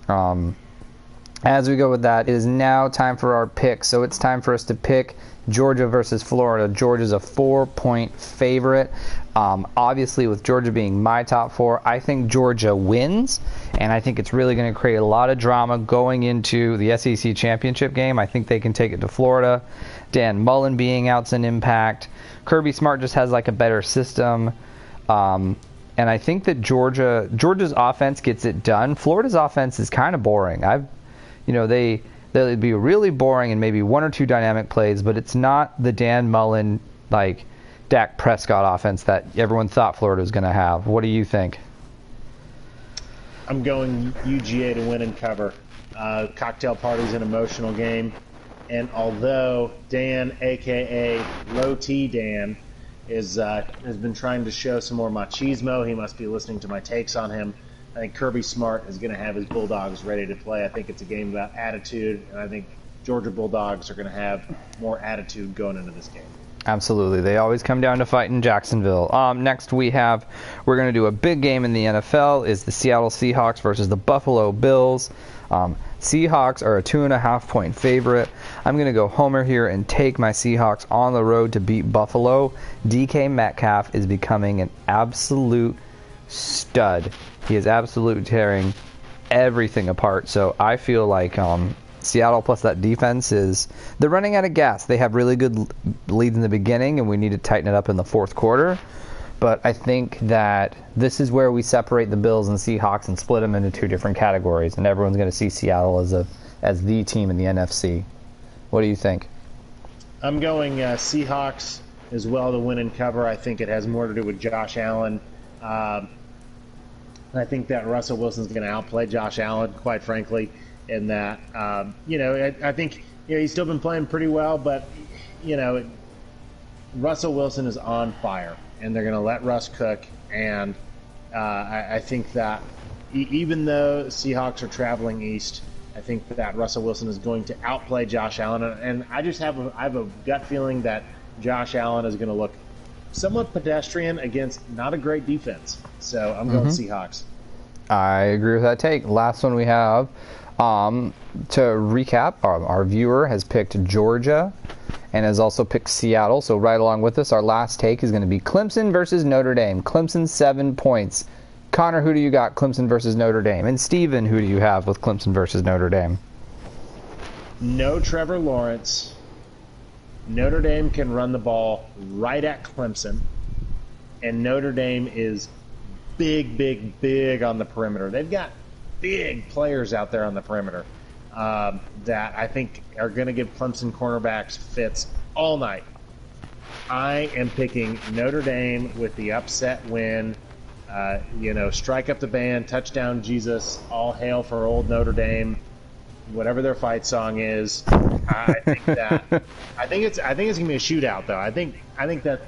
As we go with that, it is now time for our picks. So it's time for us to pick Georgia versus Florida. Georgia's a 4-point favorite. Obviously, with Georgia being my top 4, I think Georgia wins, and I think it's really going to create a lot of drama going into the SEC championship game. I think they can take it to Florida. Dan Mullen being out's an impact. Kirby Smart just has like a better system. And I think that Georgia's offense gets it done. Florida's offense is kind of boring. They'd be really boring in maybe 1 or 2 dynamic plays, but it's not the Dan Mullen, like, Dak Prescott offense that everyone thought Florida was going to have. What do you think? I'm going UGA to win and cover. Cocktail party's an emotional game, and although Dan, a.k.a. Low T Dan, has been trying to show some more machismo, he must be listening to my takes on him. I think Kirby Smart is going to have his Bulldogs ready to play. I think it's a game about attitude, and I think Georgia Bulldogs are going to have more attitude going into this game. Absolutely. They always come down to fight in Jacksonville. Next we're going to do a big game in the NFL, is the Seattle Seahawks versus the Buffalo Bills. Seahawks are a 2.5-point favorite. I'm going to go homer here and take my Seahawks on the road to beat Buffalo. DK Metcalf is becoming an absolute stud. He is absolutely tearing everything apart. So I feel like Seattle plus that defense they're running out of gas. They have really good leads in the beginning, and we need to tighten it up in the fourth quarter. But I think that this is where we separate the Bills and Seahawks and split them into 2 different categories, and everyone's going to see Seattle as the team in the NFC. What do you think? I'm going Seahawks as well to win and cover. I think it has more to do with Josh Allen. I think that Russell Wilson's going to outplay Josh Allen, quite frankly, in that, I think he's still been playing pretty well, but, Russell Wilson is on fire, and they're going to let Russ cook, and I think that even though Seahawks are traveling east, I think that Russell Wilson is going to outplay Josh Allen, and I have a gut feeling that Josh Allen is going to look somewhat pedestrian against not a great defense. So I'm going Seahawks. I agree with that take. Last one we have, to recap, our viewer has picked Georgia and has also picked Seattle. So right along with us, our last take is going to be Clemson versus Notre Dame. Clemson 7 points. Connor, who do you got, Clemson versus Notre Dame? And Steven, who do you have with Clemson versus Notre Dame? No Trevor Lawrence. Notre Dame can run the ball right at Clemson, and Notre Dame is big, big, big on the perimeter. They've got big players out there on the perimeter that I think are going to give Clemson cornerbacks fits all night. I am picking Notre Dame with the upset win. Strike up the band, touchdown Jesus, all hail for old Notre Dame. Whatever their fight song is, I think it's gonna be a shootout though. I think that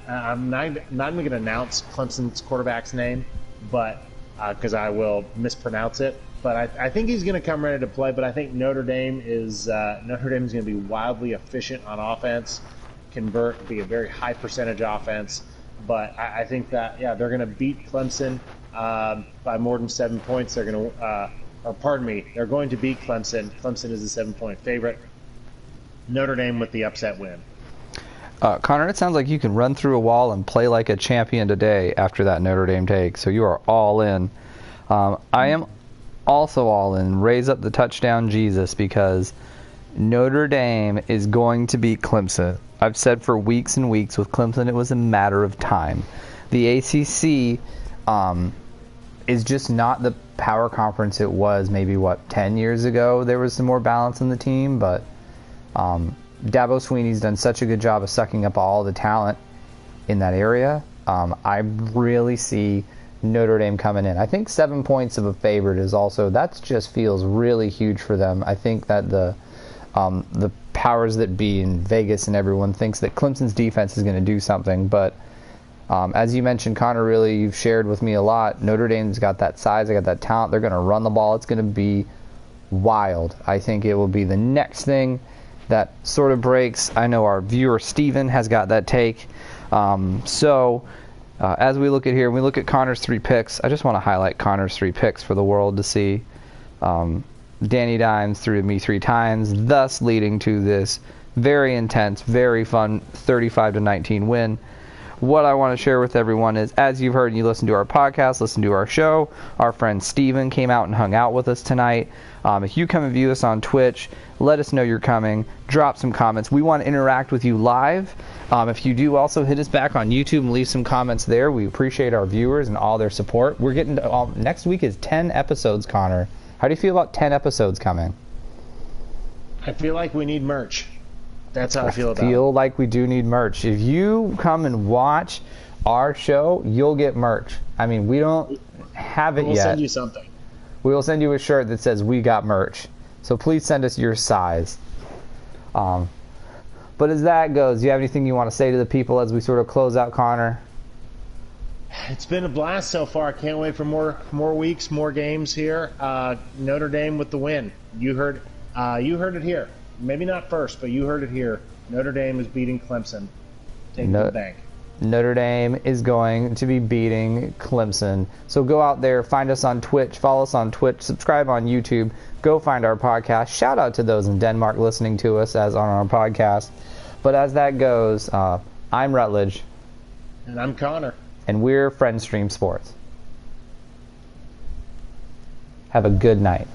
I'm not even gonna announce Clemson's quarterback's name, but because I will mispronounce it. But I think he's gonna come ready to play. But I think Notre Dame is gonna be wildly efficient on offense, be a very high percentage offense. But I think that they're gonna beat Clemson by more than 7 points. They're going to beat Clemson. Clemson is a 7-point favorite. Notre Dame with the upset win. Connor, it sounds like you can run through a wall and play like a champion today after that Notre Dame take. So you are all in. I am also all in. Raise up the touchdown Jesus, because Notre Dame is going to beat Clemson. I've said for weeks and weeks with Clemson it was a matter of time. The ACC is just not the power conference it was maybe 10 years ago. There was some more balance in the team, but Dabo Swinney's done such a good job of sucking up all the talent in that area. I really see Notre Dame coming in. I think 7 points of a favorite is also, that just feels really huge for them. I think that the powers that be in Vegas and everyone thinks that Clemson's defense is going to do something, but as you mentioned, Connor, really, you've shared with me a lot. Notre Dame's got that size, they got that talent. They're going to run the ball. It's going to be wild. I think it will be the next thing that sort of breaks. I know our viewer, Steven, has got that take. As we look at here, we look at Connor's 3 picks. I just want to highlight Connor's 3 picks for the world to see. Danny Dimes threw to me 3 times, thus leading to this very intense, very fun 35-19 win. What I want to share with everyone is, as you've heard and you listen to our podcast, listen to our show, our friend Steven came out and hung out with us tonight. If you come and view us on Twitch, let us know you're coming. Drop some comments. We want to interact with you live. If you do also hit us back on YouTube and leave some comments there, we appreciate our viewers and all their support. We're getting to, next week is 10 episodes, Connor. How do you feel about 10 episodes coming? I feel like we need merch. That's how I feel about it. I feel like we do need merch. If you come and watch our show, you'll get merch. I mean, we don't have it yet. We'll send you something. We will send you a shirt that says "We got merch." So please send us your size. But as that goes, do you have anything you want to say to the people as we sort of close out, Connor? It's been a blast so far. Can't wait for more weeks, more games here. Notre Dame with the win. You heard it here. Maybe not first, but you heard it here. Notre Dame is beating Clemson. Take the bank. Notre Dame is going to be beating Clemson. So go out there, find us on Twitch, follow us on Twitch, subscribe on YouTube, go find our podcast. Shout out to those in Denmark listening to us as on our podcast. But as that goes, I'm Rutledge. And I'm Connor. And we're Friend Stream Sports. Have a good night.